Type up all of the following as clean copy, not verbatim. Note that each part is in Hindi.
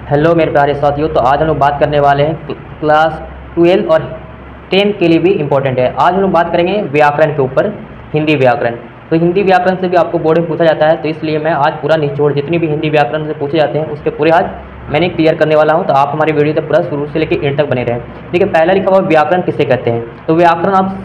हेलो मेरे प्यारे साथियों। तो आज हम लोग बात करने वाले हैं क्लास 12 और 10 के लिए भी इम्पोर्टेंट है। आज हम लोग बात करेंगे व्याकरण के ऊपर, हिंदी व्याकरण। तो हिंदी व्याकरण से भी आपको बोर्ड में पूछा जाता है, तो इसलिए मैं आज पूरा निचोड़ जितनी भी हिंदी व्याकरण से पूछे जाते हैं उसके पूरे आज मैंने क्लियर करने वाला हूं। तो आप हमारी वीडियो तक पूरा शुरू से लेकर एंड तक बने रहें। ठीक है, पहला लिखा हुआ व्याकरण किसे कहते हैं। तो व्याकरण आप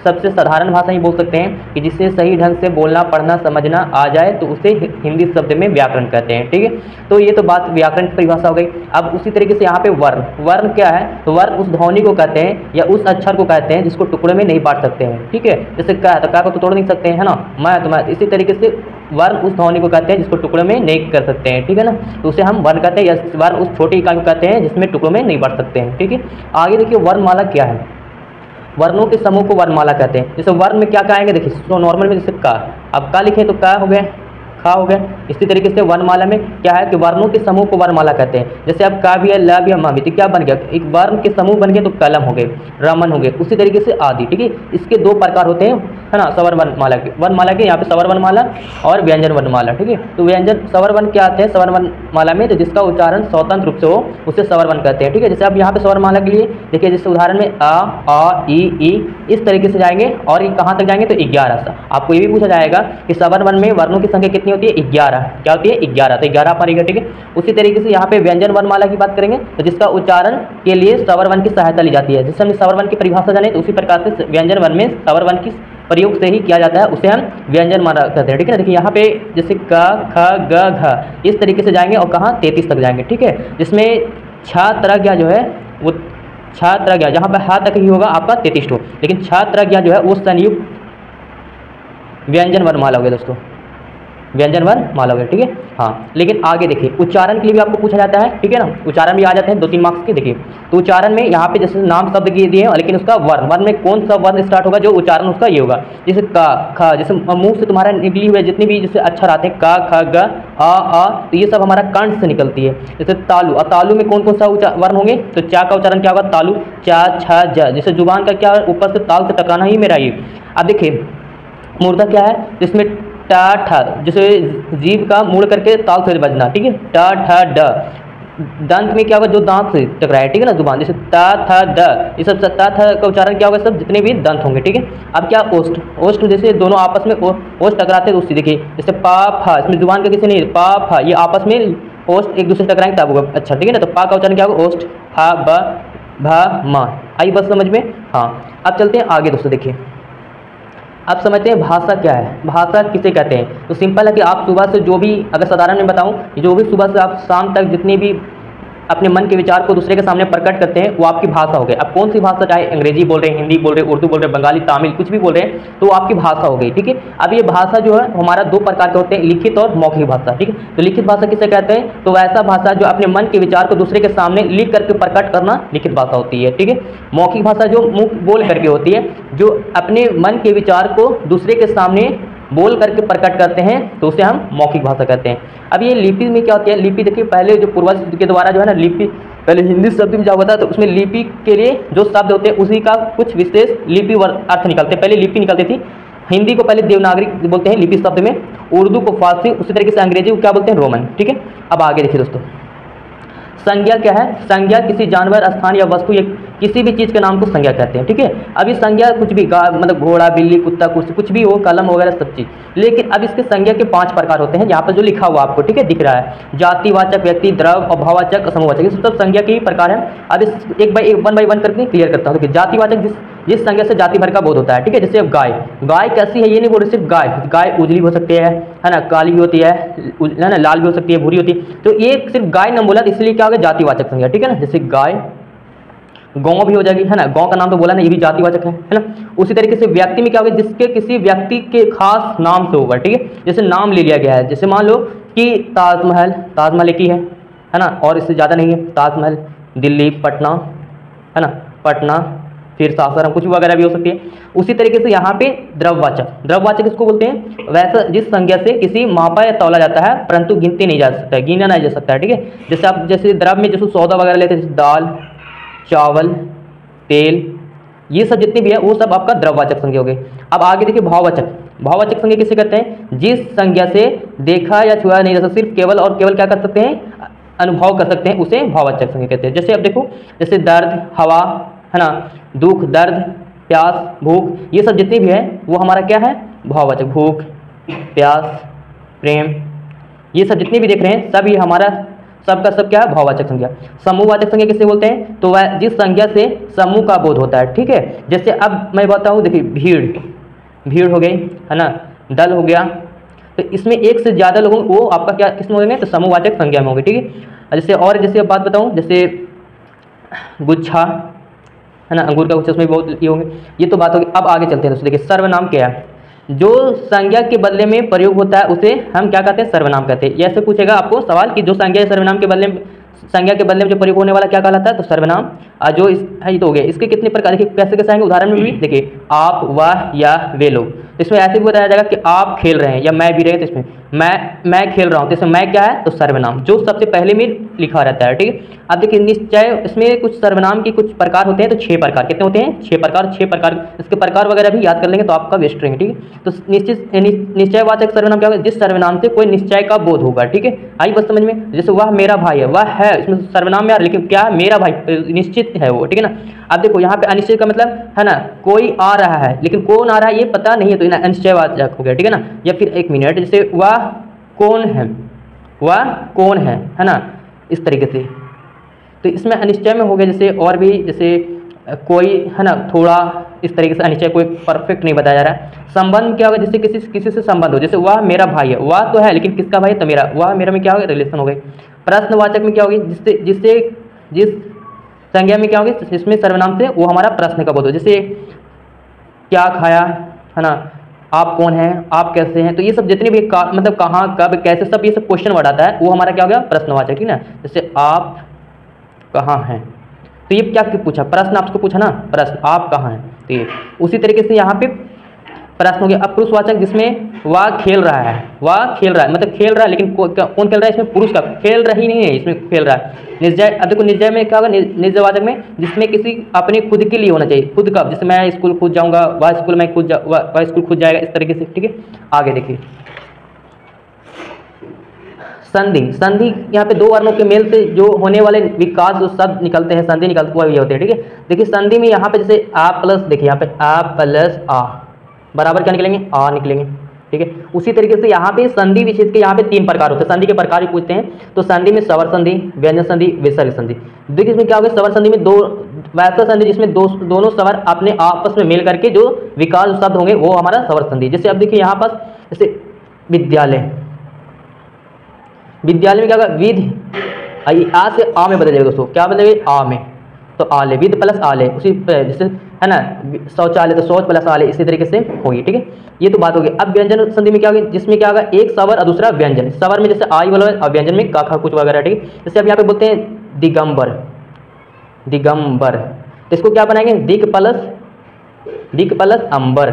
सबसे साधारण भाषा ही बोल सकते हैं कि जिससे सही ढंग से बोलना पढ़ना समझना आ जाए तो उसे हिंदी शब्द में व्याकरण कहते हैं। ठीक है, तो ये तो बात व्याकरण की परिभाषा हो गई। अब उसी तरीके से यहाँ पे वर्ण, वर्ण क्या है, तो वर्ण उस ध्वनि को कहते हैं या उस अक्षर को कहते हैं जिसको टुकड़े में नहीं बांट सकते हैं। ठीक है, जैसे क्या है तो क्या को तो तोड़ नहीं सकते हैं, है ना, मैं तो मैं, इसी तरीके से वर्ण उस ध्वनि को कहते हैं जिसको टुकड़े में नहीं कर सकते हैं। ठीक है ना, तो उसे हम वर्ण कहते हैं या वर्ण उस छोटी इकाई को कहते हैं जिसमें टुकड़ों में नहीं बांट सकते हैं। ठीक है, आगे देखिए वर्णमाला क्या है। वर्णों के समूह को वर्णमाला कहते हैं। जैसे वर्ण में क्या क्या आएंगे देखिए, तो नॉर्मल में जैसे का, अब का लिखे तो का हो गया, खा हो गया। इसी तरीके से वर्णमाला में क्या है कि वर्णों के समूह को वर्णमाला कहते हैं। जैसे अब का भी है, ल भी है, मा भी, तो क्या बन गया, एक वर्ण के समूह बन गए तो कलम हो गए, रमन हो गए। उसी तरीके से आदि। ठीक है, इसके दो प्रकार होते हैं, है ना, सवर वर्णमाला के, वर्णमाला के यहाँ पे सवर वर्णमाला और व्यंजन वर्णमाला। ठीक है, तो व्यंजन सवर वर्ण क्या आते हैं सवर वर्णमाला में, तो जिसका उच्चारण स्वतंत्र रूप से हो उसे सवर वर्ण कहते हैं। ठीक है, जैसे अब यहाँ पे सवर माला के लिए देखिए, जैसे उदाहरण में आ ई इस तरीके से जाएंगे और ये कहाँ तक जाएंगे तो 11। आपको ये भी पूछा जाएगा कि सवर वर्ण में वर्णों की संख्या कितनी होती है, 11। क्या होती है, 11, तो 11 पड़ेगा। ठीक है, उसी तरीके से यहाँ पे व्यंजन वर्णमाला की बात करेंगे तो जिसका उच्चारण के लिए सवर वर्ण की सहायता ली जाती है। जैसे हमने सवर वर्ण की परिभाषा जाने तो उसी प्रकार से व्यंजन वर्ण में सवर वर्ण की प्रयोग से ही किया जाता है, उसे हम व्यंजन माना कहते हैं। ठीक है ना, देखिए यहाँ पे जैसे क ख ग घ इस तरीके से जाएंगे और कहाँ 33 तक जाएंगे। ठीक है, जिसमें छात्रज्ञा जो है वो छात्रज्ञा जहाँ पे हा तक ही होगा आपका 33 टू, लेकिन छात्रज्ञा जो है वो संयुक्त व्यंजन वर्णमाला हो गया दोस्तों, व्यंजन वर्णमाला हो गया। ठीक है, हाँ, लेकिन आगे देखिए उच्चारण के लिए भी आपको पूछा जाता है। ठीक है ना, उच्चारण भी आ जाते हैं 2-3 मार्क्स के। देखिए तो उच्चारण में यहाँ पे जैसे नाम शब्द दिए हैं लेकिन उसका वर्ण, वर्ण में कौन सा वर्ण स्टार्ट होगा जो उच्चारण उसका ये होगा। जैसे का ख, जैसे मुंह से तुम्हारा निकली हुई जितनी भी जैसे अक्षर आते हैं का ख ग आ, तो ये सब हमारा कंठ से निकलती है। जैसे तालु, और तालु में कौन कौन सा वर्ण होंगे, तो चा का उच्चारण क्या होगा, तालु, चा छ ज। जैसे जुबान का क्या ऊपर से ताल से टकराना ही मेरा ये। अब देखिए मूर्धा क्या है, जिसमें टा ठा, जैसे जीभ का मुड़ करके ताल से बजना। ठीक है, टा ठा ड। दंत में क्या होगा, जो दांत से टकराए, ठीक है ना, जुबान, जैसे ता था द, ये सब ता था का उच्चारण क्या होगा, सब जितने भी दंत होंगे। ठीक है, अब क्या ओष्ठ, ओष्ठ जैसे दोनों आपस में ओष्ठ टकराते हैं तो उससे देखिए जैसे पा फा, इसमें जुबान का किसी नहीं, पा फा, ये आपस में ओष्ठ एक दूसरे से टकराएंगे तब होगा। अच्छा, ठीक है ना, तो पा का उच्चारण क्या होगा, ओष्ठ, फा ब भा मा। आई बस समझ में। हाँ, अब चलते हैं आगे दोस्तों। देखिए अब समझते हैं भाषा क्या है, भाषा किसे कहते हैं। तो सिंपल है कि आप सुबह से जो भी, अगर साधारण में बताऊं, जो भी सुबह से आप शाम तक जितनी भी अपने मन के विचार को दूसरे के सामने प्रकट करते हैं वो आपकी भाषा हो गई। अब कौन सी भाषा, चाहे अंग्रेजी बोल रहे हैं, हिंदी बोल रहे हैं, उर्दू बोल रहे हैं, बंगाली, तमिल, कुछ भी बोल रहे हैं, तो वो आपकी भाषा हो गई। ठीक है, अब ये भाषा जो है हमारा 2 प्रकार के होते हैं, लिखित और मौखिक भाषा। ठीक है, तो लिखित भाषा किसे कहते हैं, तो वैसा भाषा जो अपने मन के विचार को दूसरे के सामने लिख करके प्रकट करना लिखित भाषा होती है। ठीक है, मौखिक भाषा जो मुख बोल करके होती है, जो अपने मन के विचार को दूसरे के सामने बोल करके प्रकट करते हैं, तो उसे हम मौखिक भाषा कहते हैं। अब ये लिपि में क्या होती है, लिपि देखिए पहले जो पूर्वज के द्वारा जो है ना, लिपि पहले हिंदी शब्द में क्या होता है, तो उसमें लिपि के लिए जो शब्द होते हैं उसी का कुछ विशेष लिपि अर्थ निकलते हैं। पहले लिपि निकलती थी, हिंदी को पहले देवनागरी बोलते हैं लिपि शब्द में, उर्दू को फारसी, उसी तरीके से अंग्रेजी को क्या बोलते हैं, रोमन। ठीक है, अब आगे देखिए दोस्तों, संज्ञा क्या है, संज्ञा किसी जानवर, स्थान या वस्तु या किसी भी चीज़ के नाम को संज्ञा कहते हैं। ठीक है, अब इस संज्ञा कुछ भी मतलब घोड़ा, बिल्ली, कुत्ता, कुछ भी हो, कलम वगैरह सब चीज़। लेकिन अब इसके संज्ञा के 5 प्रकार होते हैं, यहाँ पर जो लिखा हुआ आपको, ठीक है, दिख रहा है, जातिवाचक, व्यक्ति, द्रव, अभाववाचक, समूहवाचक, ये सब संज्ञा के ही प्रकार हैं। अब इस एक बाई वन करके क्लियर करता हूँ। देखिए जातिवाचक जिस संज्ञा से जाति भर का बोध होता है। ठीक है, जैसे अब गाय, गाय कैसी है ये नहीं बोल रहे, सिर्फ गाय, गाय उजली हो सकती है ना, काली भी होती है ना, लाल भी हो सकती है, भूरी होती है, तो ये सिर्फ गाय न बोला, इसलिए क्या हो गया, जातिवाचक संज्ञा। ठीक है ना, जैसे गाय, गाँव भी हो जाएगी, है ना, गाँव का नाम तो बोला ना, ये भी जातिवाचक है ना। उसी तरीके से व्यक्ति में क्या होगा, जिसके किसी व्यक्ति के खास नाम से होगा। ठीक है, जैसे नाम ले लिया गया है, जैसे मान लो कि ताजमहल, ताजमहल एक ही है ना, और इससे ज़्यादा नहीं है, ताजमहल, दिल्ली, पटना, है ना, पटना, फिर सासाराम, कुछ वगैरह भी हो सकती है। उसी तरीके से यहाँ पे द्रव्यवाचक, द्रव्यवाचक इसको बोलते हैं वैसा जिस संज्ञा से किसी मापा या तौला जाता है परंतु गिनती नहीं जा सकता है, गिना नहीं जा सकता है। ठीक है, जैसे आप जैसे द्रव्य में जैसे सौदा वगैरह लेते हैं, जैसे दाल, चावल, तेल, ये सब जितने भी है वो सब आपका द्रव्यवाचक संज्ञा हो गई। अब आगे देखिए भाववाचक, भाववाचक संज्ञा किसे कहते हैं, जिस संज्ञा से देखा या छुआ नहीं जा सकता, सिर्फ केवल और केवल क्या कर सकते हैं, अनुभव कर सकते हैं उसे भाववाचक संज्ञा कहते हैं। जैसे अब देखो, जैसे दर्द, हवा, है ना, दुख, दर्द, प्यास, भूख, ये सब जितनी भी है वो हमारा क्या है, भाववाचक। भूख, प्यास, प्रेम, ये सब जितने भी देख रहे हैं सब ये हमारा सब का सब क्या है, भाववाचक संज्ञा। समूहवाचक संज्ञा किससे बोलते हैं, तो वह जिस संज्ञा से समूह का बोध होता है। ठीक है, जैसे अब मैं बताऊँ, देखिए भीड़, भीड़ हो गई, है ना, दल हो गया, तो इसमें एक से ज़्यादा लोगों वो आपका क्या किसमें होंगे, तो समूहवाचक संज्ञा में होंगे। ठीक है, जैसे और जैसे अब बात बताऊँ, जैसे गुच्छा, है ना, अंगूर का गुच्छा, उसमें बहुत ये होंगे। ये तो बात होगी। अब आगे चलते हैं दोस्तों। देखिए सर्वनाम क्या है, जो संज्ञा के बदले में प्रयोग होता है उसे हम क्या कहते हैं, सर्वनाम कहते हैं। ऐसे पूछेगा आपको सवाल कि जो संज्ञा सर्वनाम के बदले में, संज्ञा के बदले में जो प्रयोग होने वाला क्या कहलाता है, तो सर्वनाम। जो इस है, ये तो हो गया। इसके कितने प्रकार, देखिए कैसे कैसे आएंगे उदाहरण में भी। देखिए आप, वह, या वे लोग, तो इसमें ऐसे भी बताया जाएगा कि आप खेल रहे हैं या मैं भी रहे, तो इसमें मैं खेल रहा हूँ, तो इसमें मैं क्या है, तो सर्वनाम, जो सबसे पहले में लिखा रहता है। ठीक है, अब देखिए निश्चय, इसमें कुछ सर्वनाम के कुछ प्रकार होते हैं, तो 6 प्रकार, कितने होते हैं, 6 प्रकार। 6 प्रकार, इसके प्रकार वगैरह भी याद कर लेंगे तो आपका बेस्ट रहेंगे। ठीक है, तो निश्चयवाचक सर्वनाम क्या होगा, जिस सर्वनाम से कोई निश्चय का बोध होगा। ठीक है, आई बस समझ में। जैसे वह मेरा भाई है, वह है, इसमें सर्वनाम में आ रहा है, लेकिन क्या है, मेरा भाई, निश्चित है वो। ठीक है ना। अब देखो यहाँ पे अनिश्चित का मतलब है ना, कोई आ रहा है लेकिन कौन आ रहा है ये पता नहीं है, तो अनिश्चयवाचक हो गया। ठीक है ना। या फिर एक मिनट, जैसे वह कौन है, वह कौन है ना, इस तरीके से, तो इसमें अनिश्चय में हो गया। जैसे और भी, जैसे कोई, है ना, थोड़ा, इस तरीके से अनिश्चय, कोई परफेक्ट नहीं बताया जा रहा है। संबंध क्या होगा, जैसे किसी से संबंध हो, जैसे वह मेरा भाई है, वह तो है लेकिन किसका भाई है, तो मेरा, वह मेरा में क्या होगा, रिलेशन हो गई। प्रश्नवाचक में क्या होगी, जिस संज्ञा में क्या होगी, जिसमें सर्वनाम से वो हमारा प्रश्न का बोध हो। जैसे क्या खाया, है ना, आप कौन हैं, आप कैसे हैं, तो ये सब जितने भी मतलब कहाँ, कब, कैसे, सब ये सब क्वेश्चन वर्ड आता है, वो हमारा क्या हो गया, प्रश्नवाचक। ठीक है ना। जैसे आप कहाँ हैं, तो ये क्या पूछा, प्रश्न आपको पूछा ना, प्रश्न, आप कहाँ हैं, तो ये उसी तरीके से यहाँ पे प्रश्न हो गया। अब पुरुषवाचक, जिसमें वह खेल रहा है, वह खेल रहा है, मतलब खेल रहा है, लेकिन कौन खेल रहा है, इसमें पुरुष का, खेल रही नहीं है, इसमें खेल रहा है। निर्जय, अब देखो निर्जय में क्या होगा, निर्जयवाचक में जिसमें किसी अपने खुद के लिए होना चाहिए, खुद का, जैसे मैं स्कूल खुद जाऊंगा, वह स्कूल में खुद वह स्कूल खुद जाएगा, इस तरीके से। ठीक है, आगे देखिए संधि। संधि यहाँ पे 2 वर्णों के मेल से जो होने वाले विकास जो शब्द निकलते हैं, संधि निकलते हुए होते हैं। ठीक है, देखिए संधि में यहाँ पे जैसे आ प्लस, देखिए यहाँ पे आ प्लस आ बराबर क्या निकलेंगे, आ निकलेंगे। ठीक है, उसी तरीके से यहाँ पे संधि विच्छेद के यहाँ पे 3 प्रकार होते हैं, संधि के प्रकार भी पूछते हैं। तो संधि में स्वर संधि, व्यंजन संधि, विसर्ग संधि। देखिए इसमें क्या होगा, स्वर संधि में वैसा संधि जिसमें दोनों स्वर अपने आपस में मिल करके जो विकास शब्द होंगे वो हमारा स्वर संधि। जैसे अब देखिए यहाँ पास, जैसे विद्यालय, विद्यालय में क्या होगा, विध, आ से आ में बदल जाएगा दोस्तों, क्या बदलेगा, आ में, तो आले, विद प्लस आले, उसी जैसे है ना, शौचालय तो शौच प्लस आले, इसी तरीके से होगी। ठीक है, ये तो बात होगी। अब व्यंजन संधि में क्या होगा, जिसमें क्या होगा, एक स्वर और दूसरा व्यंजन। स्वर में जैसे आई वाला, और व्यंजन में का, खा, कुछ वगैरह। ठीक है, जैसे अब यहाँ पे बोलते हैं दिगंबर, दिगंबर, तो इसको क्या बनाएंगे, दिक प्लस अंबर,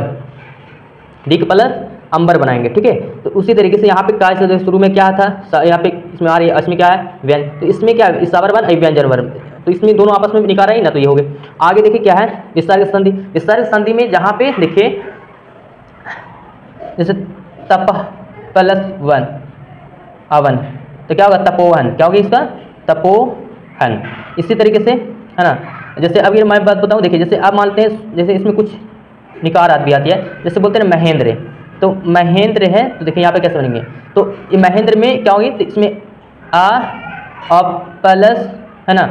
दिक प्लस अंबर बनाएंगे। ठीक है, तो उसी तरीके से यहाँ पे काय से शुरू में क्या था, यहाँ पे इसमें आ रही है, इसमें क्या है, व्यंजन, तो इसमें क्या है, स्वर वन, व्यंजन वर्ग, तो इसमें दोनों आपस में निकाल रहे हैं ना, तो ये हो गए। आगे देखिए क्या है, विसर्ग संधि। विसर्ग संधि में जहाँ पे देखिए जैसे तप प्लस वन, अवन, तो क्या होगा, तपोवन, क्या होगा इसका, तपोहन। इसी तरीके से, है ना, जैसे अब ये मैं बात बताऊँ, देखिए जैसे आप मानते हैं, जैसे इसमें कुछ निकार भी आती है, जैसे बोलते हैं महेंद्र, तो महेंद्र है, तो देखिए यहाँ पे कैसे बनेंगे, तो ये महेंद्र में क्या होगी, तो इसमें आ प्लस, है ना,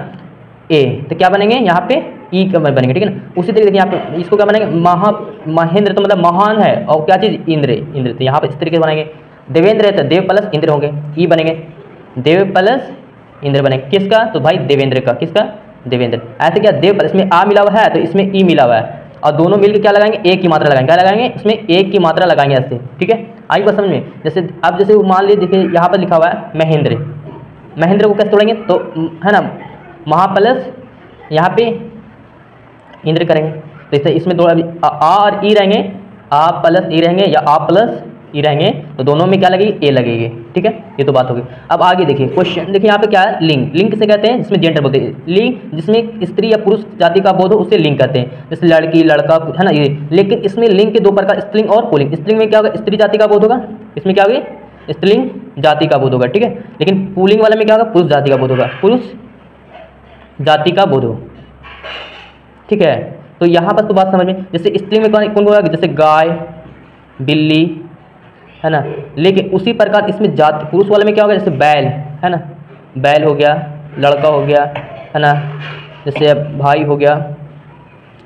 ए, तो क्या बनेंगे यहाँ पे ई का बनेंगे। ठीक है ना, उसी तरीके से यहाँ पे इसको क्या बनेंगे, महेंद्र, तो मतलब महान है, और क्या चीज़, इंद्र, तो यहाँ पे इस तरीके से बनेंगे। देवेंद्र है तो देव प्लस इंद्र होंगे, ई बनेंगे, देव प्लस इंद्र बनेंगे, किसका, तो भाई देवेंद्र का, किसका, देवेंद्र। ऐसे क्या, देव प्लस, इसमें आ मिला हुआ है तो इसमें ई मिला हुआ है, और दोनों मिलकर क्या लगाएंगे, एक की मात्रा लगाएंगे, क्या लगाएंगे, इसमें एक की मात्रा लगाएंगे ऐसे। ठीक है, आई बात समझ में। जैसे अब जैसे मान लीजिए, देखिए यहाँ पर लिखा हुआ है महेंद्र, महेंद्र को कैसे तोड़ेंगे, तो है ना, महा प्लस यहाँ पे इंद्र करेंगे, तो इसे इसमें दो आ और ई रहेंगे, आ प्लस ई रहेंगे या आ प्लस ई रहेंगे, तो दोनों में क्या लगेगी, ए लगेगी। ठीक है, ये तो बात होगी। अब आगे देखिए क्वेश्चन, देखिए यहाँ पे क्या है, लिंग। लिंग किसे कहते हैं, जिसमें जेंडर बोलते हैं, लिंग जिसमें स्त्री या पुरुष जाति का बोध हो उसे लिंग कहते हैं, जैसे लड़की, लड़का, है ना, ये। लेकिन इसमें लिंग के 2 प्रकार, स्त्रीलिंग और पुल्लिंग। स्त्रीलिंग में क्या होगा, स्त्री जाति का बोध होगा, इसमें क्या होगी, स्त्रीलिंग जाति का बोध होगा, ठीक है। लेकिन पुल्लिंग वाले में क्या होगा, पुरुष जाति का बोध होगा, पुरुष जाति का बोध हो, ठीक है। तो यहाँ पर तो बात समझ में, जैसे स्त्रीलिंग में कौन कौन होगा, जैसे गाय, बिल्ली, है ना। लेकिन उसी प्रकार इसमें जाति पुरुष वाले में क्या होगा, जैसे बैल, है ना, बैल हो गया, लड़का हो गया, है ना, जैसे भाई हो गया,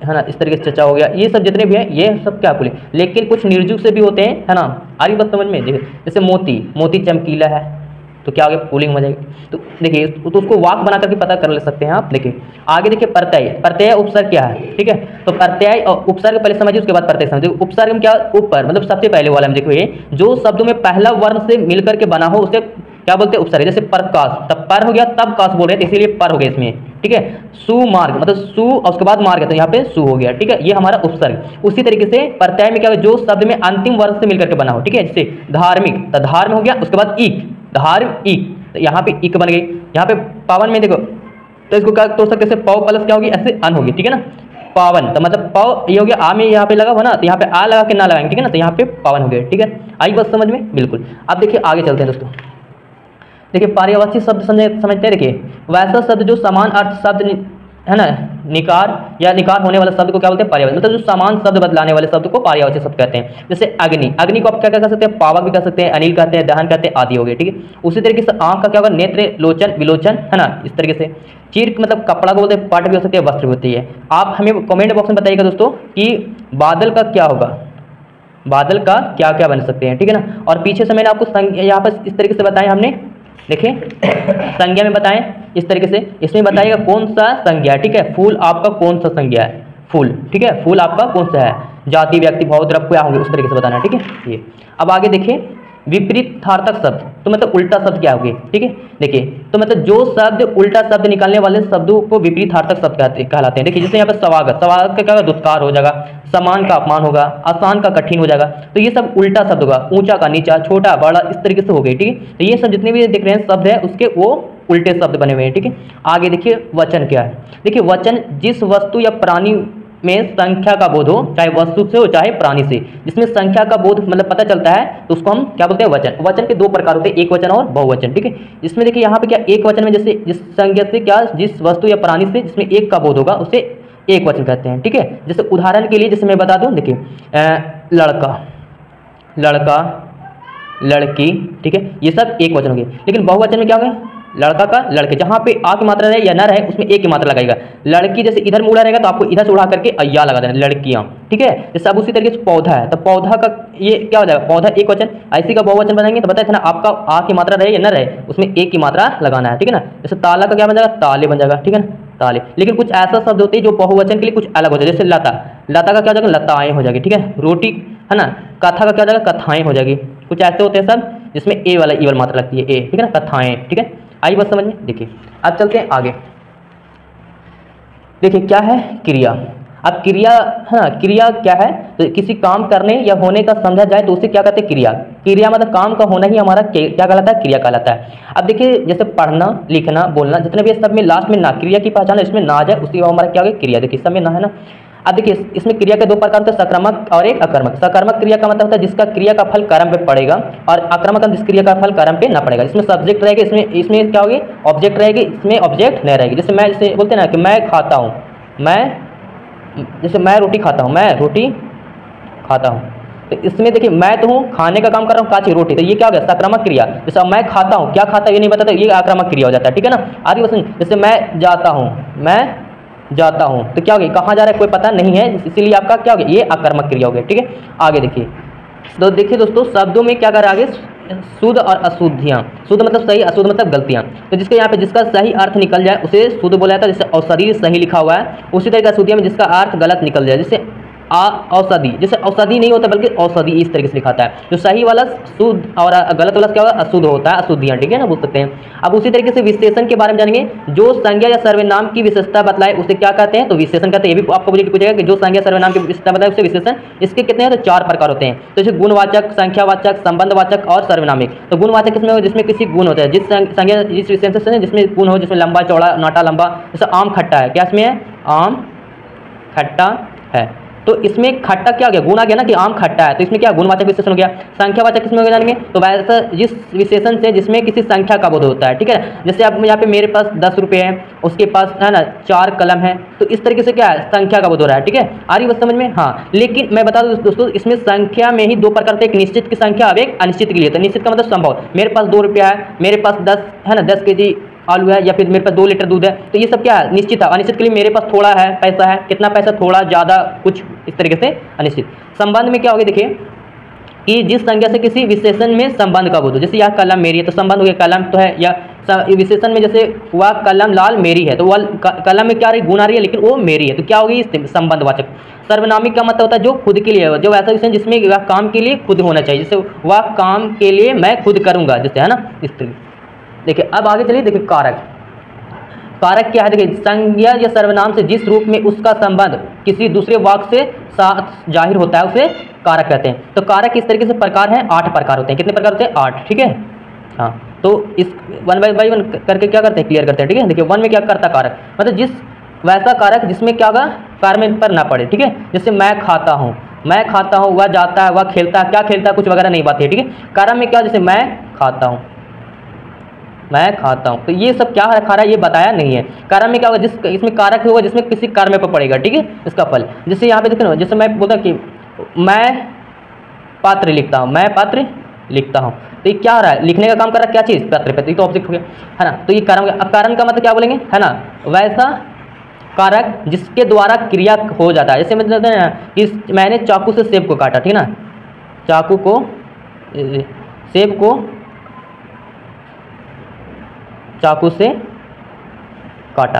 है ना, इस तरीके से चचा हो गया, ये सब जितने भी हैं ये सब क्या पुल्लिंग। लेकिन कुछ निर्जुक से भी होते हैं, है ना, आ रही बात समझ में। देखिए जैसे मोती, मोती चमकीला है, तो क्या हो गया, पुल्लिंग हो जाएगी। तो देखिए तो उसको वाक बना करके पता कर ले सकते हैं आप। देखिए आगे देखिए प्रत्यय, प्रत्यय उपसर्ग क्या है, ठीक है। तो प्रत्यय और उपसर्ग पहले समझिए, उसके बाद प्रत्यय समझिए। उपसर्ग में क्या, ऊपर मतलब सबसे पहले वाला में देखिए, जो शब्दों में पहला वर्ण से मिलकर के बना हो उसे क्या बोलते हैं, उपसर्ग। जैसे प्रकाश, तब पर हो गया, तब काश बोल रहे हैं, इसीलिए पर हो गया इसमें, ठीक है। सुमार्ग मतलब सु और उसके बाद मार्ग, तो यहाँ पे सु हो गया, ठीक है, ये हमारा उपसर्ग। उसी तरीके से प्रत्यय में क्या होगा, जो शब्द में अंतिम वर्ण से मिलकर के बना हो, ठीक है। जैसे धार्मिक, तो धार्म हो गया, उसके बाद इक, धार्म इक, तो यहाँ पे इक बन गई। यहाँ पे पावन में देखो, तो इसको क्या तोड़ सकते हैं, पौ प्लस क्या होगी, ऐसे अन होगी, ठीक है ना। पावन तो मतलब पौ ये हो गया, आ में यहाँ पे लगा हुआ ना, तो यहाँ पे आ लगा के ना लगाएंगे, ठीक है ना, तो यहाँ पे पावन हो गया, ठीक है। आई बात समझ में, बिल्कुल। अब देखिए आगे चलते हैं दोस्तों। देखिए पर्यायवाची शब्द समझते हैं। देखिए वैसा शब्द जो समान अर्थ शब्द है ना, निकार या निकार होने वाले शब्द को क्या बोलते हैं, पर्यायवाची, मतलब जो समान शब्द बदलाने वाले शब्द को पर्यायवाची शब्द कहते हैं। जैसे अग्नि, अग्नि को आप क्या कह सकते हैं, पावक भी कह सकते हैं, अनिल कहते हैं, दहन कहते हैं, आदि हो गए, ठीक है। उसी तरीके से आंख का क्या होगा, नेत्र, लोचन, विलोचन, है ना, इस तरीके से। चीर मतलब कपड़ा को बोलते हैं, पट भी हो सकती है, वस्त्र भी होती है। आप हमें कमेंट बॉक्स में बताइएगा दोस्तों कि बादल का क्या होगा, बादल का क्या क्या बन सकते हैं, ठीक है ना। और पीछे से मैंने आपको यहाँ पर इस तरीके से बताया हमने, देखिए संज्ञा में बताएं इस तरीके से, इसमें बताइएगा कौन सा संज्ञा है, ठीक है। फूल आपका कौन सा संज्ञा है, फूल, ठीक है, फूल आपका कौन सा है, जाति, व्यक्ति, भाव, द्रव्य क्या होंगे, उस तरीके से बताना है, ठीक है। ये अब आगे देखिए विपरीतार्थक शब्द, तो मतलब उल्टा शब्द क्या होंगे, ठीक है। देखिए तो मतलब जो शब्द उल्टा शब्द निकालने वाले शब्दों को विपरीतार्थक शब्द कहलाते हैं। देखिए जैसे यहाँ पर स्वागत, स्वागत का क्या होगा, दुत्कार हो जाएगा, समान का अपमान होगा, आसान का कठिन हो जाएगा, तो ये सब उल्टा शब्द होगा। ऊंचा का नीचा, छोटा बड़ा, इस तरीके से हो गई, ठीक है। तो ये सब जितने भी दिख रहे हैं शब्द है उसके वो उल्टे शब्द बने हुए हैं, ठीक है। आगे देखिए वचन क्या है। देखिए वचन जिस वस्तु या प्राणी में संख्या का बोध हो, चाहे वस्तु से हो चाहे प्राणी से, जिसमें संख्या का बोध मतलब पता चलता है, तो उसको हम क्या बोलते हैं, वचन। वचन के दो प्रकार होते हैं, एक वचन और बहुवचन, ठीक है। जिसमें देखिए यहाँ पे क्या, एक वचन में जैसे जिस संज्ञा से क्या, जिस वस्तु या प्राणी से जिसमें एक का बोध होगा उसे एक वचन कहते हैं, ठीक है। जैसे उदाहरण के लिए जैसे मैं बता दूं, देखिए लड़का, लड़का, लड़की, ठीक है, ये सब एक वचन हो गए। लेकिन बहुवचन में क्या होगा, लड़का का लड़के, जहाँ पे आ की मात्रा रहे या न रहे उसमें एक की मात्रा लगाएगा। लड़की जैसे इधर मुड़ा रहेगा तो आपको इधर से उड़ा करके अय्या लगा देना, लड़कियाँ, ठीक है। जैसे अब उसी तरीके से पौधा है, तो पौधा का ये क्या हो जाएगा, पौधा एक वचन, ऐसी का बहुवचन बनाएंगे तो बताया था ना, आपका आ की मात्रा रहे या न रहे उसमें एक की मात्रा लगाना है, ठीक है ना। जैसे ताला का क्या बन जाएगा, ताले बन जाएगा, ठीक है ना, ताले। लेकिन कुछ ऐसा शब्द होते हैं जो बहुवचन के लिए कुछ अलग हो जाए, जैसे लता, लता का क्या हो जाएगा, लताएं हो जाएगी, ठीक है। रोटी, है ना, कथा का क्या हो जाएगा, कथाएं हो जाएगी। कुछ ऐसे होते हैं सब जिसमें ए वाला ई वाली मात्रा लगती है, ए, ठीक है ना, कथाएं, ठीक है। आई बात समझ में। देखिए अब चलते हैं आगे। देखिए क्या है, क्रिया। अब क्रिया, हाँ क्रिया क्या है, तो किसी काम करने या होने का समझा जाए तो उसे क्या कहते हैं, क्रिया। क्रिया मतलब काम का होना ही हमारा क्या कहलाता है, क्रिया कहलाता है। अब देखिए जैसे पढ़ना, लिखना, बोलना, जितने भी सब में लास्ट में ना क्रिया की पहचान है, इसमें ना आ जाए उसी हमारा क्या होगा, क्रिया। देखिए सब में ना है ना। अब देखिए इसमें क्रिया के दो प्रकार होते हैं, सक्रमक और एक अकर्मक। सक्रमक क्रिया का मतलब होता है जिसका क्रिया का फल कर्म पे पड़ेगा, और आक्रामक जिस क्रिया का फल कर्म पे ना पड़ेगा। इसमें सब्जेक्ट रहेगा, इसमें क्या होगी, ऑब्जेक्ट रहेगी, इसमें ऑब्जेक्ट नहीं रहेगी। जैसे मैं, जैसे बोलते हैं ना कि मैं खाता हूँ, मैं, जैसे मैं रोटी खाता हूँ, मैं रोटी खाता हूँ, तो इसमें देखिए मैं तो हूँ, खाने का काम कर रहा हूँ, काची रोटी, तो ये क्या हो गया, सक्रमक क्रिया। जैसे मैं खाता हूँ, क्या खाता है ये नहीं बताता, ये आक्रामक क्रिया हो जाता है, ठीक है ना। आदि वचन, जैसे मैं जाता हूँ, मैं जाता हूँ, तो क्या हो गया, कहाँ जा रहा है कोई पता नहीं है, इसीलिए आपका क्या हो गया, ये आक्रामक क्रिया हो गया, ठीक है। आगे देखिए, तो देखिए दोस्तों शब्दों में क्या कर आगे, शुद्ध और अशुद्धियाँ। शुद्ध मतलब सही, अशुद्ध मतलब गलतियाँ। तो जिसके यहाँ पे जिसका सही अर्थ निकल जाए उसे शुद्ध बोला जाता है। जैसे औषधि सही लिखा हुआ है, उसी तरह अशुद्धियाँ में जिसका अर्थ गलत निकल जाए, जैसे औषधि, जैसे औषधि नहीं होता बल्कि औषधि इस तरीके से लिखाता है। जो सही वाला शुद्ध और गलत वाला क्या होगा, अशुद्ध होता है, अशुद्धियाँ, ठीक है ना, बोल सकते हैं। अब उसी तरीके से विशेषण के बारे में जानेंगे, जो संज्ञा या सर्वनाम की विशेषता बतलाए उसे क्या कहते हैं, तो विशेषण कहते हैं। ये भी आपको पूछेगा कि जो संज्ञा सर्वनाम की विशेषता बताए उसे विशेषण। इसके कितने हैं, तो चार प्रकार होते हैं। तो जैसे गुणवाचक, संख्यावाचक, संबंधवाचक और सर्वनामिक। तो गुणवाचक किसमें होगा, जिसमें किसी गुण होता है, जिस संज्ञा जिस विशेषण से जिसमें गुण हो, जिसमें लंबा चौड़ा नाटा लंबा। जैसे आम खट्टा है, क्या इसमें है, आम खट्टा है, तो इसमें खट्टा क्या हो गया, गुण आ गया ना कि आम खट्टा है, तो इसमें क्या गुणवाचक विशेषण हो गया। संख्यावाचक किसमें हो गया जानेंगे, तो वैसा जिस विशेषण से जिसमें किसी संख्या का बोध होता है, ठीक है। जैसे अब यहाँ पे मेरे पास 10 रुपये है, उसके पास है ना 4 कलम है, तो इस तरीके से क्या है संख्या का बोध हो रहा है, ठीक है। आ रही बात समझ में, हाँ। लेकिन मैं बता दूं दोस्तों, इसमें संख्या में ही दो प्रकार थे, एक निश्चित की संख्या, अब एक अनिश्चित के लिए। तो निश्चित का मतलब संभव, मेरे पास 2 रुपया है, मेरे पास 10 है ना 10 केजी आलू है, या फिर मेरे पास 2 लीटर दूध है, तो ये सब क्या है निश्चित है। अनिश्चित के लिए मेरे पास थोड़ा है पैसा है, कितना पैसा, थोड़ा ज़्यादा कुछ, इस तरीके से अनिश्चित। संबंध में क्या होगा देखिए कि जिस संज्ञा से किसी विशेषण में संबंध का बोध हो, जैसे यह कलम मेरी है तो संबंध हो गया कलम तो है, या विशेषण में जैसे वह कलम लाल मेरी है, तो वह कलम में क्या रही गुण आ रही है, लेकिन वो मेरी है, तो क्या होगी संबंधवाचक। सर्वनामिक का मतलब होता है जो खुद के लिए है, जो ऐसा विषय जिसमें वह काम के लिए खुद होना चाहिए, जैसे वह काम के लिए मैं खुद करूँगा, जैसे है ना इस तरीके। देखिए अब आगे चलिए, देखिए कारक। कारक क्या है, देखिए संज्ञा या सर्वनाम से जिस रूप में उसका संबंध किसी दूसरे वाक्य से साथ जाहिर होता है उसे कारक कहते हैं। तो कारक इस तरीके से प्रकार हैं, 8 प्रकार होते हैं। कितने प्रकार होते हैं, 8, ठीक है। हाँ, तो इस 1 बाई 1 करके क्या करते हैं, क्लियर करते हैं, ठीक है। देखिए 1 में क्या करता कारक, मतलब जिस वैसा कारक जिसमें क्या होगा कार्य में पर ना पड़े, ठीक है। जैसे मैं खाता हूँ, मैं खाता हूँ, वह जाता है, वह खेलता है, क्या खेलता है कुछ वगैरह नहीं बात है, ठीक है। कारण में क्या, जैसे मैं खाता हूँ, मैं खाता हूँ, तो ये सब क्या खा रहा है ये बताया नहीं है। कारण में क्या होगा, जिस इसमें कारक होगा जिसमें किसी कार्य पर पड़ेगा, ठीक है, इसका फल। जैसे यहाँ पे देखो ना, जैसे मैं बोलता कि मैं पात्र लिखता हूँ, मैं पत्र लिखता हूँ, तो ये क्या हो रहा है, लिखने का काम कर रहा है, क्या चीज़, पत्र पे, तो ऑब्जेक्ट हो गया, है ना। तो ये कारण हो गया। अब कारण का मतलब क्या बोलेंगे, है ना, वैसा कारक जिसके द्वारा क्रिया हो जाता है। जैसे मतलब ना कि मैंने चाकू से सेब को काटा, ठीक है ना, चाकू को सेब को चाकू से काटा,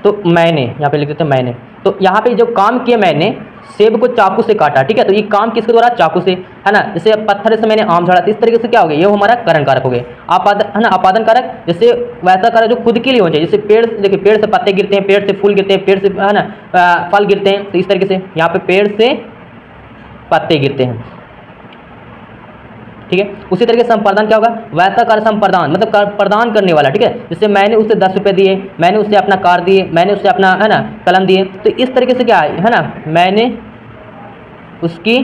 तो मैंने यहाँ पे लिख देते हैं मैंने, तो यहाँ पे जो काम किया मैंने सेब को चाकू से काटा, ठीक है। तो ये काम किसके द्वारा, चाकू से, है ना। जैसे पत्थर से मैंने आम झाड़ा, तो इस तरीके से क्या हो गया, ये हमारा करण कारक हो गए। आपादन, है ना, आपादन कारक जैसे वैसा कारक जो खुद के लिए होना चाहिए। जैसे पेड़, देखिए पेड़ से पत्ते गिरते हैं, पेड़ से फूल गिरते हैं, पेड़ से है ना फल गिरते हैं, तो इस तरीके से यहाँ पे पेड़ से पत्ते गिरते हैं, ठीक है। उसी तरीके से संप्रदान क्या होगा, वैसा कार्य संप्रदान मतलब प्रदान करने वाला, ठीक है। जैसे मैंने उसे 10 रुपये दिए, मैंने उसे अपना कार दिए, मैंने उसे अपना है ना कलम दिए, तो इस तरीके से क्या है ना, मैंने उसकी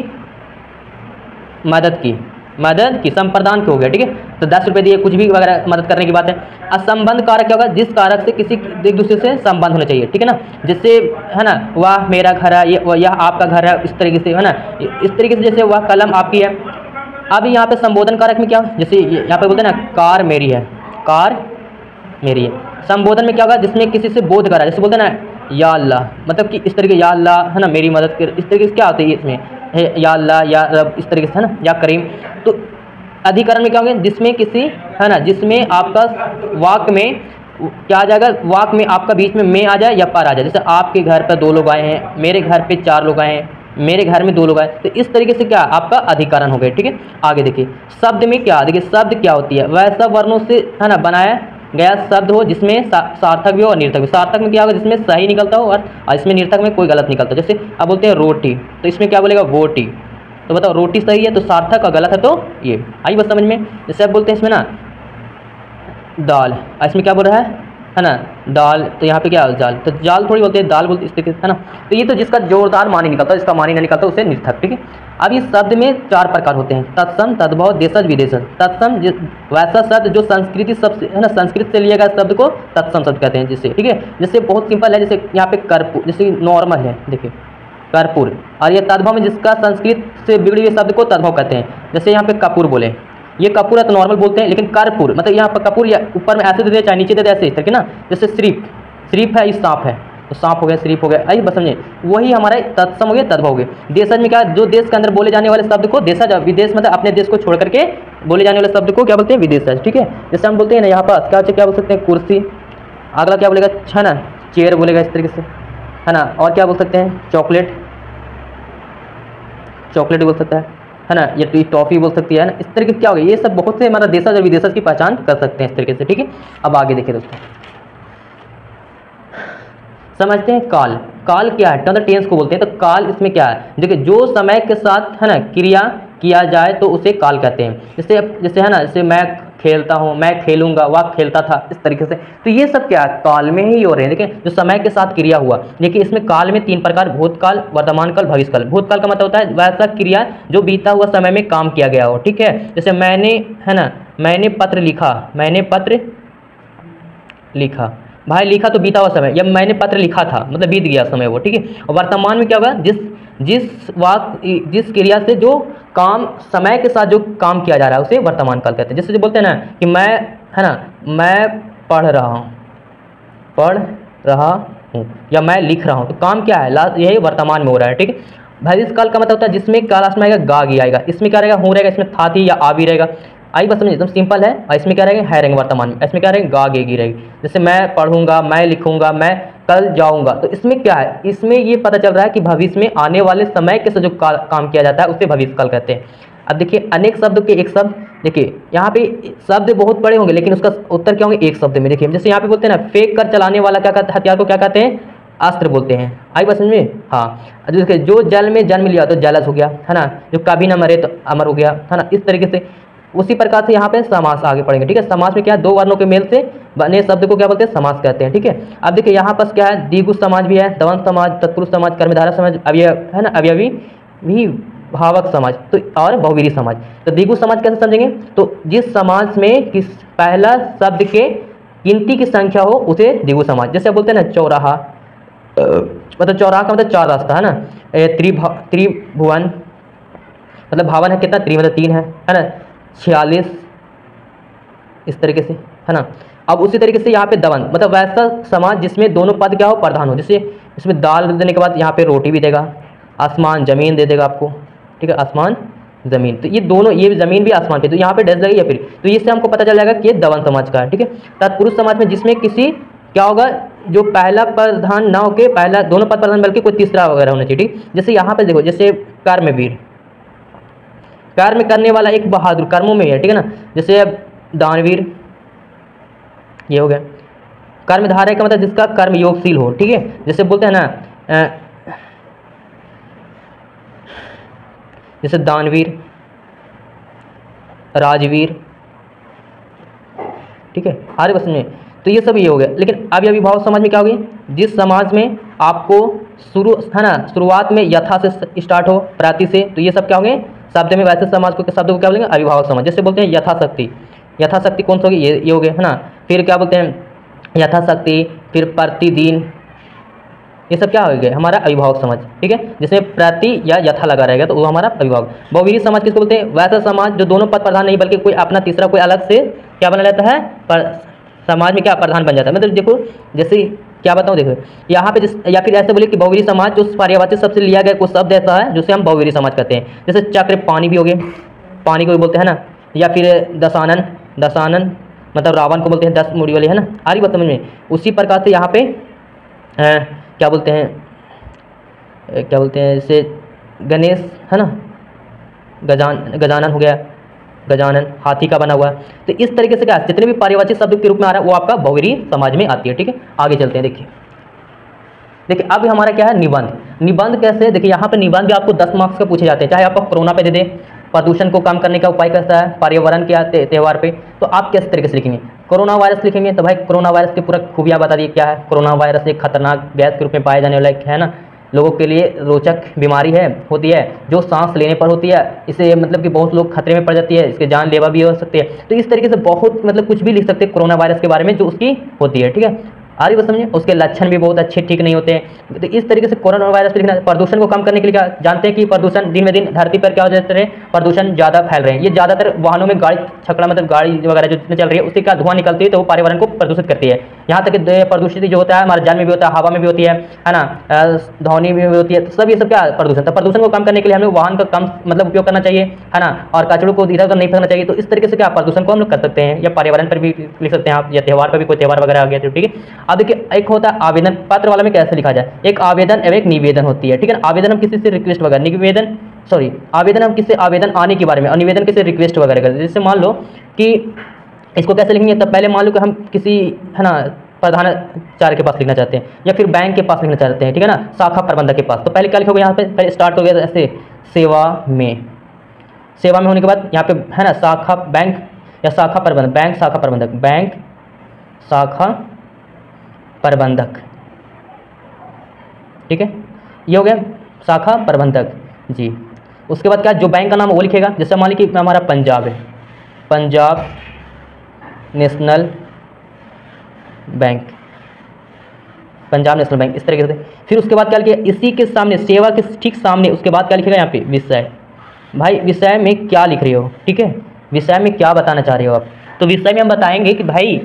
मदद की संप्रदान के हो गया, ठीक है। तो 10 रुपये दिए, कुछ भी वगैरह मदद करने की बात है। असंबंध कारक क्या होगा, जिस कारक से किसी एक दूसरे से संबंध होना चाहिए, ठीक है ना। जैसे है ना वह मेरा घर है, यह आपका घर है, इस तरीके से, है ना, इस तरीके से। जैसे वह कलम आपकी है। अब यहाँ पे संबोधन कारक में क्या, जैसे यहाँ पे बोलते हैं ना कार मेरी है, कार मेरी है। संबोधन में क्या होगा, जिसमें किसी से बोध करा, जैसे बोलते हैं ना या अल्लाह, मतलब कि इस तरीके या अल्लाह, है ना मेरी मदद कर, इस तरीके से क्या होता है इसमें है या अल्लाह या रब, इस तरीके से, है ना, या करीम। तो अधिकरण में क्या होगा, जिसमें किसी, है ना, जिसमें आपका वाक्य में क्या आ जाएगा, वाक्य में आपका बीच में आ जाए या पर आ जाए। जैसे आपके घर पर 2 लोग आए हैं, मेरे घर पे 4 लोग आए हैं, मेरे घर में 2 लोग आए, तो इस तरीके से क्या आपका अधिकरण हो गया, ठीक है। आगे देखिए शब्द में क्या, देखिए शब्द क्या होती है, वैसा वर्णों से, है ना, बनाया गया शब्द हो जिसमें सार्थक भी हो और निर्थक भी। सार्थक में क्या होगा, जिसमें सही निकलता हो, और इसमें निर्थक में कोई गलत निकलता हो। जैसे अब बोलते हैं रोटी, तो इसमें क्या बोलेगा वोटी, तो बताओ रोटी सही है तो सार्थक और गलत है तो ये आई बस समझ में। जैसे अब बोलते हैं इसमें ना दाल, इसमें क्या बोल रहा है ना दाल, तो यहाँ पे क्या जाल, तो जाल थोड़ी बोलते हैं दाल बोलते, इस तरीके से, है ना। तो ये तो जिसका जोरदार मानी निकलता है, जिसका मानी ना निकलता उसे निर्थक, ठीक है। अब इस शब्द में 4 प्रकार होते हैं, तत्सम, तद्भव, देशज, विदेशज। तत्सम वैसा शब्द जो संस्कृति शब्द, है ना, संस्कृत से लिया गया शब्द को तत्सम शब्द कहते हैं। जिससे, ठीक है, जैसे बहुत सिंपल है, जैसे यहाँ पे कर्पूर, जैसे नॉर्मल है, देखिए कर्पूर, और ये तद्भव में जिसका संस्कृत से बिगड़े हुए शब्द को तद्भव कहते हैं। जैसे यहाँ पे कपूर बोले, ये कपूर है तो नॉर्मल बोलते हैं, लेकिन कर्पूर मतलब यहाँ पर कपूर या ऊपर में ऐसे दे दे चाहे नीचे दे दे, ऐसे करके ना। जैसे श्रीप, श्रीप है, इस सांप है, तो सांप हो गया, श्रीप हो गया, आई बस समझे। वही हमारे तत्सम हो गया, तद्भव हो गए। देशज में क्या, जो देश के अंदर बोले जाने वाले शब्द को देशज, विदेश मतलब अपने देश को छोड़ करके बोले जाने वाले शब्द को क्या बोलते हैं, विदेशज, ठीक है। जैसे हम बोलते हैं ना यहाँ पर क्या बोल सकते हैं, कुर्सी। अगला क्या बोलेगा, है ना, चेयर बोलेगा, इस तरीके से, है ना। और क्या बोल सकते हैं, चॉकलेट, चॉकलेट बोल सकता है ना, ये टॉफ़ी बोल सकती है ना। इस तरीके क्या हो गया, ये सब बहुत से हमारा देशज और विदेशज की पहचान कर सकते हैं इस तरीके से, ठीक है। अब आगे देखिए दोस्तों, समझते हैं काल। काल क्या है, मतलब टेंस को बोलते हैं। तो काल इसमें क्या है, देखिए जो समय के साथ, है ना, क्रिया किया जाए तो उसे काल कहते हैं। जैसे है ना, जैसे मैं खेलता हूँ, मैं खेलूंगा, वह खेलता था, इस तरीके से। तो ये सब क्या है, काल में ही हो रहे हैं। देखिए जो समय के साथ क्रिया हुआ, देखिए इसमें काल में 3 प्रकार, भूतकाल, वर्तमान काल, भविष्य काल। भूतकाल का मतलब होता है वैसा क्रिया जो बीता हुआ समय में काम किया गया हो, ठीक है। जैसे मैंने, है ना, मैंने पत्र लिखा, मैंने पत्र लिखा, भाई लिखा तो बीता हुआ समय, या मैंने पत्र लिखा था मतलब बीत गया समय वो, ठीक है। और वर्तमान में क्या होगा, जिस क्रिया से जो काम, समय के साथ जो काम किया जा रहा है उसे वर्तमान काल कहते हैं। जैसे जो बोलते हैं ना कि मैं, है ना, मैं पढ़ रहा हूँ या मैं लिख रहा हूँ, तो काम क्या है, लास्ट यही वर्तमान में हो रहा है, ठीक है। भविष्य काल का मतलब होता है जिसमें काल लास्ट में आएगा, गा गी आएगा, इसमें क्या रहेगा, हूँ रहेगा, इसमें था थी या आ भी रहेगा। आई बस समझिए, एकदम सिंपल है। और इसमें क्या रहेगा, है रहेंगे वर्तमान में, इसमें क्या रहेगा, गा गेगी रहेगी। जैसे मैं पढ़ूंगा, मैं लिखूंगा, मैं कल जाऊंगा, तो इसमें क्या है, इसमें ये पता चल रहा है कि भविष्य में आने वाले समय के साथ जो काम किया जाता है उसे भविष्य काल कहते हैं। अब देखिए अनेक शब्द के एक शब्द, देखिए यहाँ पे शब्द बहुत बड़े होंगे लेकिन उसका उत्तर क्या होंगे, एक शब्द में। देखिए जैसे यहाँ पे बोलते हैं ना, फेंक कर चलाने वाला क्या कहते हैं, हथियार को क्या कहते हैं, अस्त्र बोलते हैं। आई बस समझ में, हाँ। देखिए जो जल में जन्म लिया तो जलज हो गया, है ना, जो कभी न मरे तो अमर हो गया, है ना, इस तरीके से। उसी प्रकार से यहाँ पे समास आगे पढ़ेंगे, ठीक है। समास में क्या है, 2 वर्णों के मेल से बने शब्द को क्या बोलते हैं, समास कहते हैं, ठीक है। अब देखिए यहाँ पास क्या है, द्विगु समाज भी है, द्वंद्व समाज, तत्पुरुष समाज, कर्मधारय समाज, अवयव, है ना, अवयवी भी भावक समाज, तो और बहुवीरी समाज। तो द्विगु समाज कैसे समझेंगे, तो जिस समाज में किस पहला शब्द के गिनती की संख्या हो उसे द्विगु समाज। जैसे बोलते हैं ना चौराहा, मतलब चौराहा का मतलब 4 रास्ता, है ना। त्रिभुवन मतलब भावन है कितना, त्रि मतलब 3 है ना, 46, इस तरीके से, है ना। अब उसी तरीके से यहाँ पे दवन मतलब वैसा समाज जिसमें दोनों पद क्या हो, प्रधान हो। जैसे इसमें दाल देने के बाद यहाँ पे रोटी भी देगा, आसमान जमीन दे देगा आपको, ठीक है, आसमान जमीन, तो ये दोनों, ये जमीन भी आसमान पे, तो यहाँ पे डैश लगेगी या फिर, तो इससे हमको पता चल जाएगा कि ये दवन समाज का है, ठीक है। तत्पुरुष समाज में जिसमें किसी क्या होगा, जो पहला प्रधान ना होके पहला दोनों पद प्रधान बल्कि कोई तीसरा वगैरह होना चाहिए, ठीक। जैसे यहाँ पे देखो, जैसे कर्मवीर, कर्म करने वाला एक बहादुर, कर्मों में है, ठीक है ना। जैसे अब दानवीर, ये हो गया। कर्मधारय का मतलब जिसका कर्म योगशील हो, ठीक है। जैसे बोलते हैं ना जैसे दानवीर, राजवीर, ठीक है, आर्य बस में, तो ये सब ये हो गया। लेकिन अब यह विभाव समाज में क्या होगी, जिस समाज में आपको शुरू, है ना, शुरुआत में यथा से स्टार्ट हो, प्राति से, तो ये सब क्या होंगे शब्द में, वैसे समाज को, शब्द को क्या बोलेंगे, अभिभावक समाज। जैसे बोलते हैं यथाशक्ति, यथाशक्ति कौन सा होगी, ये हो गया, है ना। फिर क्या बोलते हैं यथाशक्ति, फिर प्रतिदिन, ये सब क्या हो गया, हमारा अभिभावक समाज, ठीक है। जिसमें प्रति या यथा लगा रहेगा तो वो हमारा अभिभावक। बहुवीरी समाज किसको बोलते हैं, वैसा समाज जो दोनों पद प्रधान नहीं बल्कि कोई अपना तीसरा कोई अलग से क्या बना लेता है, पर समाज में क्या प्रधान बन जाता है। मतलब देखो जैसे क्या बताऊँ, देखो यहाँ पे या फिर ऐसे बोले कि बहुवीरी समाज जो पर्यायवाची शब्द से लिया गया कुछ शब्द ऐसा है जिसे हम बहुवीरी समाज कहते हैं। जैसे चक्र, पानी भी हो गए, पानी को भी बोलते हैं ना, या फिर दशानन, दशानन मतलब रावण को बोलते हैं 10 मूड़ी वाले, है ना, आ रही बात समझ में। उसी प्रकार से यहाँ पे क्या बोलते हैं, जैसे गणेश, है ना, गजानन हो गया, गजानन हाथी का बना हुआ। तो इस तरीके से क्या जितने भी पर्यायवाची शब्द के रूप में आ रहा है वो आपका बहुवीरी समाज में आती है, ठीक है। आगे चलते हैं, देखिए अब हमारा क्या है, निबंध। निबंध कैसे, देखिए यहाँ पे निबंध भी आपको 10 मार्क्स का पूछे जाते हैं, चाहे आपको कोरोना पे दे दे, प्रदूषण को कम करने का उपाय कैसा है, पर्यावरण के त्यौहार पे, तो आप किस तरीके से लिखेंगे। कोरोना वायरस लिखेंगे तो भाई कोरोना वायरस की पूरा खूबियाँ बता दिए क्या है। कोरोना वायरस एक खतरनाक गैस के रूप में पाया जाने वाला है ना, लोगों के लिए रोचक बीमारी होती है जो सांस लेने पर होती है। इसे मतलब कि बहुत लोग खतरे में पड़ जाती है, इसके जानलेवा भी हो सकती है। तो इस तरीके से बहुत मतलब कुछ भी लिख सकते हैं कोरोना वायरस के बारे में जो उसकी होती है, ठीक है। आ रही बात समझिए, उसके लक्षण भी बहुत अच्छे ठीक नहीं होते हैं। तो इस तरीके से कोरोना वायरस लिखना। प्रदूषण को कम करने के लिए क्या जानते हैं कि प्रदूषण दिन में दिन धरती पर क्या हो जाते हैं, प्रदूषण ज़्यादा फैल रहे हैं। ये ज़्यादातर वाहनों में गाड़ी छकड़ा मतलब गाड़ी वगैरह जो जितने चल रही है उससे क्या धुआं निकलती है तो वो पर्यावरण को प्रदूषित करती है। यहाँ तक कि प्रदूषित जो होता है हमारे जल में भी होता है, हवा में भी होती है ना, ध्वनि में भी होती है। तो सब ये सब क्या प्रदूषण। तो प्रदूषण को कम करने के लिए हमें वाहन का कम मतलब उपयोग करना चाहिए, है ना, और कचड़ों को इधर उधर नहीं फेंकना चाहिए। तो इस तरीके से क्या प्रदूषण को हम लोग कर सकते हैं, या पर्यावरण पर भी लिख सकते हैं आप, या त्यौहार पर भी कोई त्यौहार वगैरह आ गया तो ठीक है। अब देखिए एक होता है आवेदन। पत्र वाला में कैसे लिखा जाए, एक आवेदन एवं एक निवेदन होती है, ठीक है। आवेदन हम किसी से रिक्वेस्ट वगैरह, निवेदन सॉरी आवेदन हम किसी आवेदन आने के बारे में, और निवेदन किसी रिक्वेस्ट वगैरह करते हैं। जैसे मान लो कि इसको कैसे लिखेंगे, तब पहले मान लो कि हम किसी, है ना, प्रधानाचार्य के पास लिखना चाहते हैं या फिर बैंक के पास लिखना चाहते हैं, ठीक है ना, शाखा प्रबंधक के पास। तो पहले क्या लिखोगे, यहाँ पे पहले स्टार्ट हो गया ऐसे सेवा में, सेवा में होने के बाद यहाँ पे है ना शाखा बैंक या शाखा प्रबंधक, बैंक शाखा प्रबंधक, बैंक शाखा प्रबंधक, ठीक है, ये हो गया शाखा प्रबंधक जी। उसके बाद क्या, जो बैंक का नाम है वो लिखेगा। जैसे मान लीजिए कि हमारा पंजाब है, Punjab national bank, Punjab national bank, इस तरीके से। फिर उसके बाद क्या लिखेगा, इसी के सामने सेवा के ठीक सामने उसके बाद क्या लिखेगा यहाँ पे, विषय। भाई विषय में क्या लिख रहे हो, ठीक है, विषय में क्या बताना चाह रहे हो आप। तो विषय में हम बताएंगे कि भाई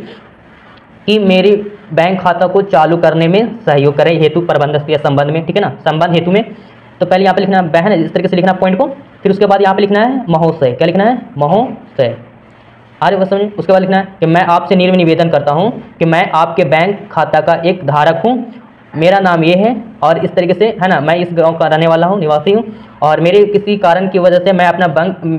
कि मेरे बैंक खाता को चालू करने में सहयोग करें हेतु प्रबंधक या संबंध में, ठीक है ना, संबंध हेतु में। तो पहले यहाँ पे लिखना है बहन, इस तरीके से लिखना पॉइंट को। फिर उसके बाद यहाँ पे लिखना है महोदय, क्या लिखना है, महोदय, अरे बस समझिए। उसके बाद लिखना है कि मैं आपसे निवेदन करता हूँ कि मैं आपके बैंक खाता का एक धारक हूँ, मेरा नाम ये है और इस तरीके से, है ना, मैं इस गांव का रहने वाला हूँ, निवासी हूँ, और मेरे किसी कारण की वजह से मैं अपना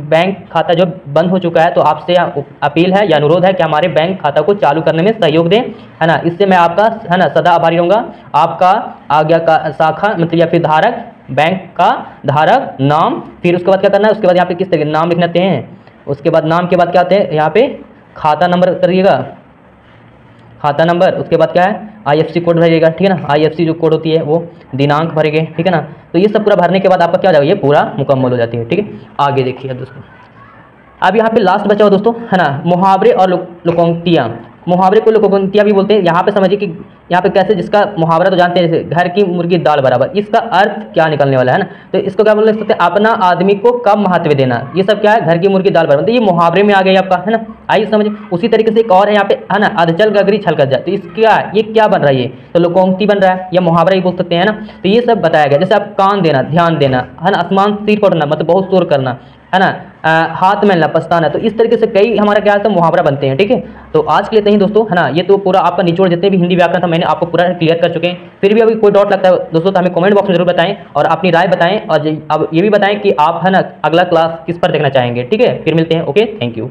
बैंक खाता जो बंद हो चुका है, तो आपसे अपील है या अनुरोध है कि हमारे बैंक खाता को चालू करने में सहयोग दें, है ना, इससे मैं आपका, है ना, सदा आभारी रहूँगा। आपका आज्ञा का शाखा मतलब या फिर धारक, बैंक का धारक, नाम। फिर उसके बाद क्या करना है, उसके बाद यहाँ पे किस तरीके नाम लिखना हैं। उसके बाद नाम के बाद क्या आते हैं, यहाँ पे खाता नंबर करिएगा, खाता नंबर। उसके बाद क्या है, IFSC कोड भरिएगा, ठीक है ना, IFSC जो कोड होती है वो, दिनांक भरेंगे, ठीक है ना। तो ये सब पूरा भरने के बाद आपका क्या हो जाएगा, ये पूरा मुकम्मल हो जाती है, ठीक है। आगे देखिए दोस्तों, अब यहाँ पे लास्ट बचा हुआ दोस्तों, है ना, मुहावरे और लोकोक्तियाँ। मुहावरे को लोकोक्तियाँ भी बोलते हैं। यहाँ पे समझिए कि यहाँ पे कैसे, जिसका मुहावरा तो जानते हैं, जैसे घर की मुर्गी दाल बराबर, इसका अर्थ क्या निकलने वाला है ना। तो इसको क्या बोल सकते हैं, अपना आदमी को कम महत्व देना, ये सब क्या है, घर की मुर्गी दाल बराबर। तो ये मुहावरे में आ गया आपका, है ना। आइए समझिए। उसी तरीके से एक और है यहाँ पे, है ना, अधचल गगरी छलकत जाए, तो इसका ये क्या बन रहा है, ये तो लोकोक्ति बन रहा है, या मुहावरा ही बोल सकते हैं ना। तो ये सब बताया गया। जैसे आप कान देना, ध्यान देना, है ना, आसमान सिर पड़ना मतलब बहुत शोर करना, है ना, हाथ में पछताना। तो इस तरीके से कई हमारा क्या है, मुहावरा बनते हैं, ठीक है। तो आज के लिए इतना ही दोस्तों, है ना। ये तो पूरा आपका निचोड़ जितने भी हिंदी व्याकरण था मैंने आपको पूरा क्लियर कर चुके हैं। फिर भी अभी कोई डाउट लगता है दोस्तों तो हमें कमेंट बॉक्स में जरूर बताएं और अपनी राय बताएं, और अब ये भी बताएं कि आप, है ना, अगला क्लास किस पर देखना चाहेंगे, ठीक है। फिर मिलते हैं, ओके, थैंक यू।